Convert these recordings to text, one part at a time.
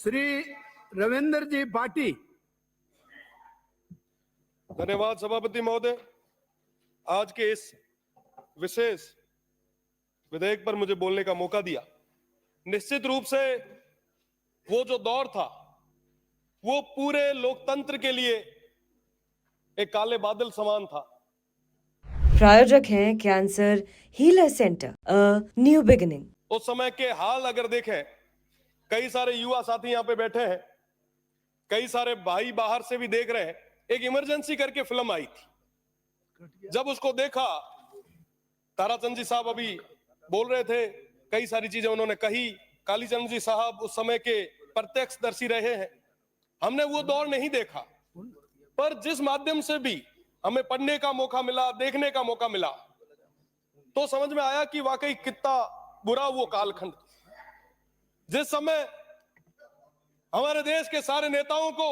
श्री रविंद्र जी पाटी। धन्यवाद सभापति महोदय। आज के इस विशेष विधेयक पर मुझे बोलने का मौका दिया। निश्चित रूप से वो जो दौर था वो पूरे लोकतंत्र के लिए एक काले बादल समान था। प्रायोजक हैं cancer healer centre, a new beginning. उस समय के हाल अगर देखें, कई सारे युवा साथी यहाँ पे बैठे हैं, कई सारे भाई बाहर से भी देख रहे हैं। एक इमरजेंसी करके फिल्म आई थी, जब उसको देखा, ताराचंद जी साहब अभी बोल रहे थे, कई सारी चीजें उन्होंने कही। कालीचंद जी साहब उस समय के प्रत्यक्षदर्शी रहे हैं। हमने वो दौर नहीं देखा, पर जिस माध्यम से भी हमें पढ़ने का मौका मिला, देखने का मौका मिला, तो समझ में आया कि वाकई कितना बुरा वो कालखंड। जिस समय हमारे देश के सारे नेताओं को,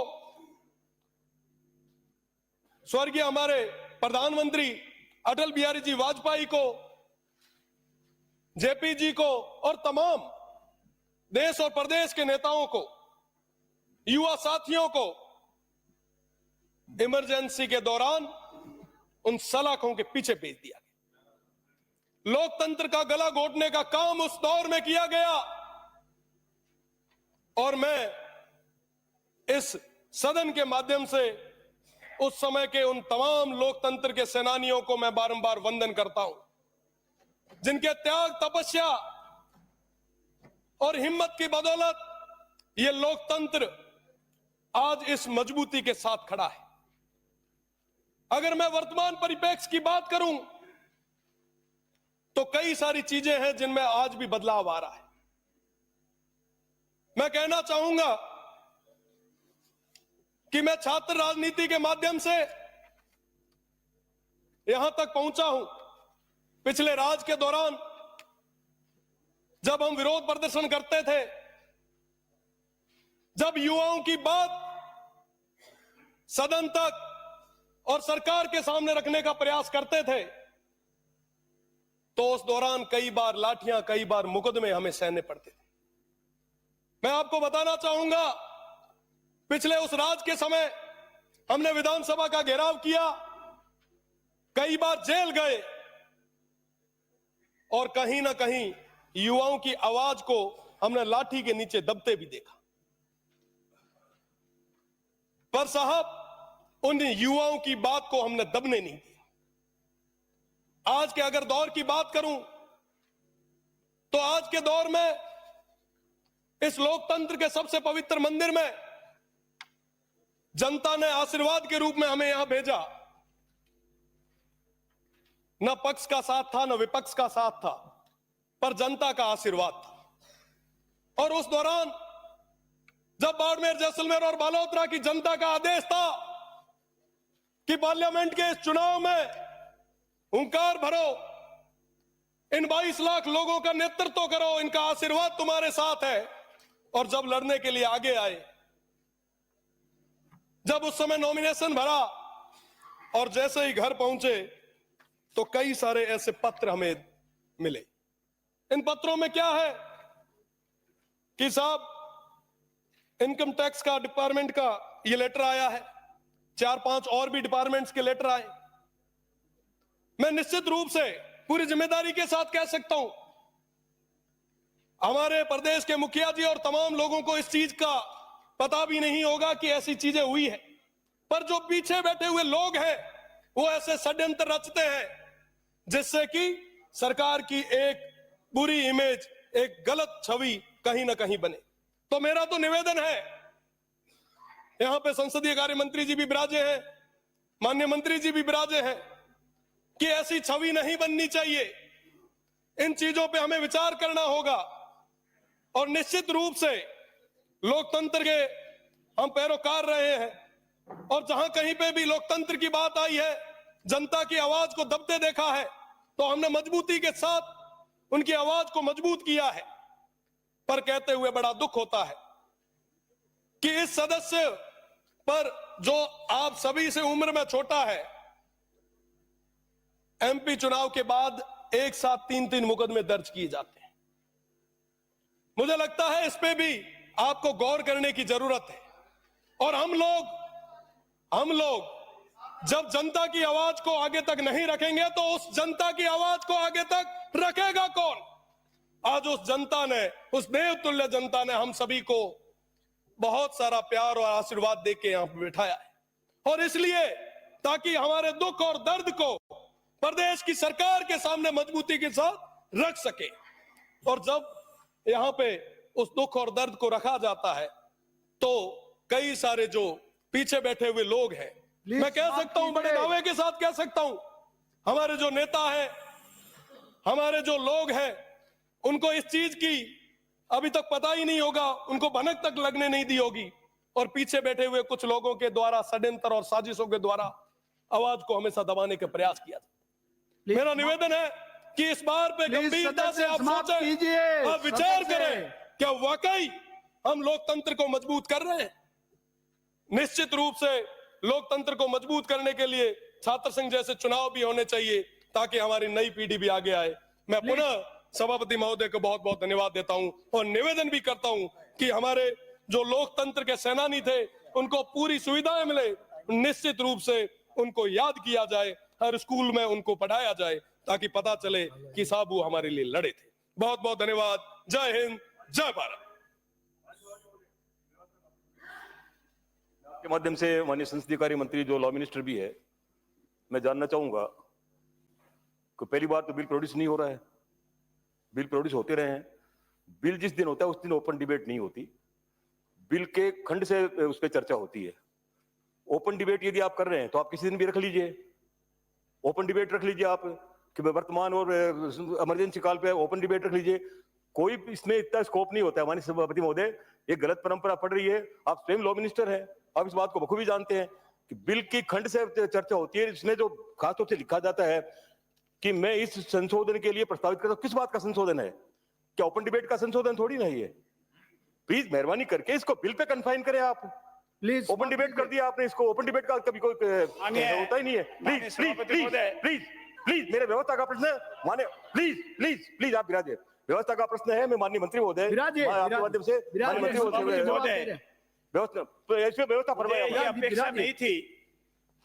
स्वर्गीय हमारे प्रधानमंत्री अटल बिहारी जी वाजपेयी को, जेपी जी को और तमाम देश और प्रदेश के नेताओं को, युवा साथियों को इमरजेंसी के दौरान उन सलाखों के पीछे भेज दिया गया। लोकतंत्र का गला घोटने का काम उस दौर में किया गया। और मैं इस सदन के माध्यम से उस समय के उन तमाम लोकतंत्र के सेनानियों को मैं बारंबार वंदन करता हूं, जिनके त्याग, तपस्या और हिम्मत की बदौलत ये लोकतंत्र आज इस मजबूती के साथ खड़ा है। अगर मैं वर्तमान परिप्रेक्ष्य की बात करूं तो कई सारी चीजें हैं जिनमें आज भी बदलाव आ रहा है। मैं कहना चाहूंगा कि मैं छात्र राजनीति के माध्यम से यहां तक पहुंचा हूं। पिछले राज के दौरान जब हम विरोध प्रदर्शन करते थे, जब युवाओं की बात सदन तक और सरकार के सामने रखने का प्रयास करते थे, तो उस दौरान कई बार लाठियां, कई बार मुकदमे हमें सहने पड़ते थे। मैं आपको बताना चाहूंगा, पिछले उस राज के समय हमने विधानसभा का घेराव किया, कई बार जेल गए और कहीं ना कहीं युवाओं की आवाज को हमने लाठी के नीचे दबते भी देखा। पर साहब, उन युवाओं की बात को हमने दबने नहीं दिया। आज के अगर दौर की बात करूं तो आज के दौर में इस लोकतंत्र के सबसे पवित्र मंदिर में जनता ने आशीर्वाद के रूप में हमें यहां भेजा। न पक्ष का साथ था, न विपक्ष का साथ था, पर जनता का आशीर्वाद था। और उस दौरान जब बाड़मेर, जैसलमेर और बालोतरा की जनता का आदेश था कि पार्लियामेंट के इस चुनाव में हुंकार भरो, इन 22 लाख लोगों का नेतृत्व करो, इनका आशीर्वाद तुम्हारे साथ है, और जब लड़ने के लिए आगे आए, जब उस समय नॉमिनेशन भरा और जैसे ही घर पहुंचे तो कई सारे ऐसे पत्र हमें मिले। इन पत्रों में क्या है कि साहब, इनकम टैक्स का डिपार्टमेंट का ये लेटर आया है, 4-5 और भी डिपार्टमेंट्स के लेटर आए। मैं निश्चित रूप से पूरी जिम्मेदारी के साथ कह सकता हूं, हमारे प्रदेश के मुखिया जी और तमाम लोगों को इस चीज का पता भी नहीं होगा कि ऐसी चीजें हुई है। पर जो पीछे बैठे हुए लोग हैं वो ऐसे षड्यंत्र रचते हैं जिससे कि सरकार की एक बुरी इमेज, एक गलत छवि कहीं ना कहीं बने। तो मेरा तो निवेदन है, यहां पे संसदीय कार्य मंत्री जी भी विराजे हैं, माननीय मंत्री जी भी विराजे हैं, कि ऐसी छवि नहीं बननी चाहिए। इन चीजों पे हमें विचार करना होगा और निश्चित रूप से लोकतंत्र के हम पैरोकार रहे हैं और जहां कहीं पे भी लोकतंत्र की बात आई है, जनता की आवाज को दबते देखा है, तो हमने मजबूती के साथ उनकी आवाज को मजबूत किया है। पर कहते हुए बड़ा दुख होता है कि इस सदस्य पर, जो आप सभी से उम्र में छोटा है, एमपी चुनाव के बाद एक साथ 3-3 मुकदमे दर्ज किए जाते हैं। मुझे लगता है इस पे भी आपको गौर करने की जरूरत है। और हम लोग जब जनता की आवाज को आगे तक नहीं रखेंगे तो उस जनता की आवाज को आगे तक रखेगा कौन? आज उस जनता ने, उस देवतुल्य जनता ने हम सभी को बहुत सारा प्यार और आशीर्वाद देके यहां पर बिठाया है। और इसलिए ताकि हमारे दुख और दर्द को प्रदेश की सरकार के सामने मजबूती के साथ रख सके। और जब यहां पे उस दुख और दर्द को रखा जाता है तो कई सारे जो पीछे बैठे हुए लोग हैं, मैं कह सकता हूं, बड़े दावे के साथ कह सकता हूं, हमारे जो नेता हैं, हमारे जो लोग हैं, उनको इस चीज की अभी तक पता ही नहीं होगा, उनको भनक तक लगने नहीं दी होगी। और पीछे बैठे हुए कुछ लोगों के द्वारा षड्यंत्र और साजिशों के द्वारा आवाज को हमेशा दबाने का प्रयास किया जाता। मेरा निवेदन है कि इस बार पे गंभीरता से आप सोचें, आप विचार करें, क्या वाकई हम लोकतंत्र को मजबूत कर रहे हैं? निश्चित रूप से लोकतंत्र को मजबूत करने के लिए छात्र संघ जैसे चुनाव भी होने चाहिए ताकि हमारी नई पीढ़ी भी आगे आए। मैं पुनः सभापति महोदय को बहुत बहुत धन्यवाद देता हूं और निवेदन भी करता हूं कि हमारे जो लोकतंत्र के सेनानी थे उनको पूरी सुविधाएं मिले, निश्चित रूप से उनको याद किया जाए, हर स्कूल में उनको पढ़ाया जाए ताकि पता चले कि साहब वो हमारे लिए लड़े थे। बहुत बहुत धन्यवाद। जय हिंद, जय भारत। के माध्यम से माननीय संसदीय कार्य मंत्री जो लॉ मिनिस्टर भी है, मैं जानना चाहूंगा कि पहली बार तो बिल प्रोड्यूस नहीं हो रहा है, बिल प्रोड्यूस होते रहे हैं। बिल जिस दिन होता है उस दिन ओपन डिबेट नहीं होती, बिल के खंड से उस पर चर्चा होती है। ओपन डिबेट यदि आप कर रहे हैं तो आप किसी दिन भी रख लीजिए, ओपन डिबेट रख लीजिए आप कि वर्तमान और इमरजेंसी काल पे ओपन डिबेट रख लीजिए। कोई इसमें इतना स्कोप नहीं होता है। माननीय सभापति महोदय, ये गलत परंपरा पड़ रही है। आप स्वयं लॉ मिनिस्टर हैं, आप इस बात को बखूबी जानते हैं कि बिल की खंड से चर्चा होती है। इसमें जो खासतौर से लिखा जाता है कि मैं इस संशोधन के लिए प्रस्तावित करता हूं, किस बात का संशोधन है? क्या ओपन डिबेट का संशोधन थोड़ी नहीं है। प्लीज मेहरबानी करके इसको बिल पे कन्फाइन करें आप। प्लीज, ओपन डिबेट कर दिया आपने, इसको ओपन डिबेट का कभी कोई होता ही नहीं है। Please please please please please मेरे व्यवस्था का प्रश्न है, माने प्लीज प्लीज प्लीज आप विराजिए। व्यवस्था का प्रश्न है, मैं माननीय मंत्री महोदय आपके माध्यम से व्यवस्था फरमाएं। ये अपेक्षा नहीं थी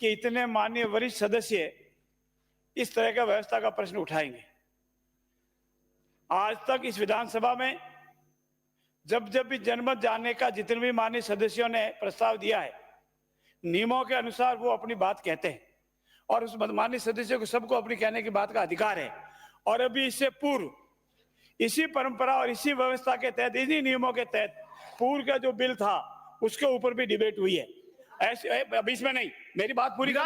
कि इतने माननीय वरिष्ठ सदस्य इस तरह का व्यवस्था का प्रश्न उठाएंगे। आज तक इस विधानसभा में जब भी जनमत जानने का जितने भी माननीय सदस्यों ने प्रस्ताव दिया है, नियमों के अनुसार वो अपनी बात कहते हैं और उस माननीय सदस्यों को सबको अपनी कहने की बात का अधिकार है। और अभी इससे पूर्व इसी परंपरा और इसी व्यवस्था के तहत, इन्हीं नियमों के तहत पूर्व का जो बिल था उसके ऊपर भी डिबेट हुई है। ऐसे अभी इसमें नहीं, मेरी बात पूरी प्लीज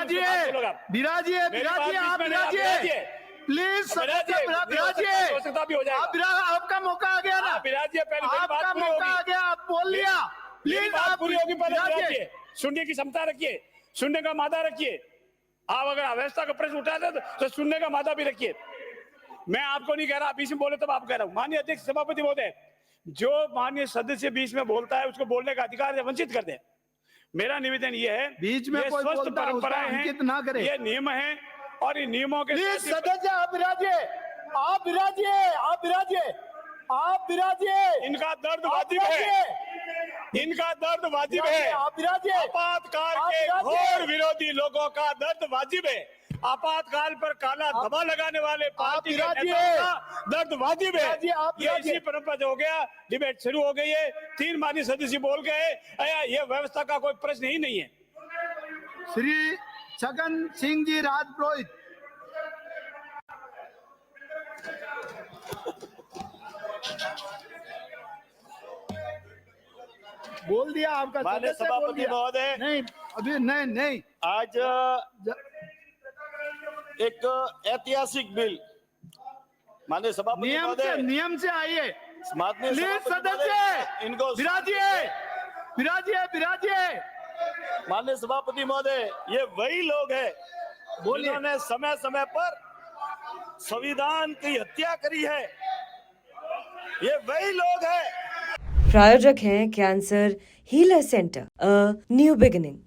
आवश्यकता भी हो जाएगा। आपका मौका आ गया ना, विराजिए, पहले मेरी बात आपका पूरी मौका आ होगी। गया, आप बोल लिया। प्लीज बात पूरी होगी, पहले विराजिए। विराजिए, सुनने की क्षमता रखिए, सुनने का मादा रखिए। आप अगर अव्यवस्था का प्रश्न उठाते तो सुनने का मादा भी रखिए। मैं आपको नहीं कह रहा, बीच में बोले तब आप कह रहा हूं। माननीय अध्यक्ष सभापति महोदय, जो माननीय सदस्य बीच में बोलता है उसको बोलने का अधिकार से वंचित कर दे। मेरा निवेदन ये है, बीच में कोई स्वस्थ बोलता है, परंपराएं हैं, अंकित ना करे। ये नियम है और इन नियमों के सदस्य आप विराजिए, आप विराजिए, आप विराजिए, आप विराजिए। इनका दर्द वाजिब है, इनका दर्द वाजिब है। आप विराजिए। आपातकाल के घोर विरोधी लोगों का दर्द वाजिब है। आपातकाल पर काला धब्बा लगाने वाले पार्टी के नेताओं का दर्द वाजिब है। ये इसी परंपरा से हो गया। डिबेट शुरू हो गई है, 3 माननीय सदस्य बोल गए, ये व्यवस्था का कोई प्रश्न ही नहीं है। श्री छगन सिंह जी राजपुरोहित। बोल दिया आपका माननीय सदस्य बोल सभापति दिया। महोदय, नहीं अभी नहीं आज एक ऐतिहासिक बिल माननीय सभापति महोदय, नियम से आइए। माननीय प्लीज सभापति सदस्य महोदय, इनको विराजिए, विराजिए, विराजिए। माननीय सभापति महोदय, ये वही लोग हैं जिन्होंने समय समय पर संविधान की हत्या करी है। ये वही लोग हैं। प्रायोजक हैं cancer healer centre, a new beginning.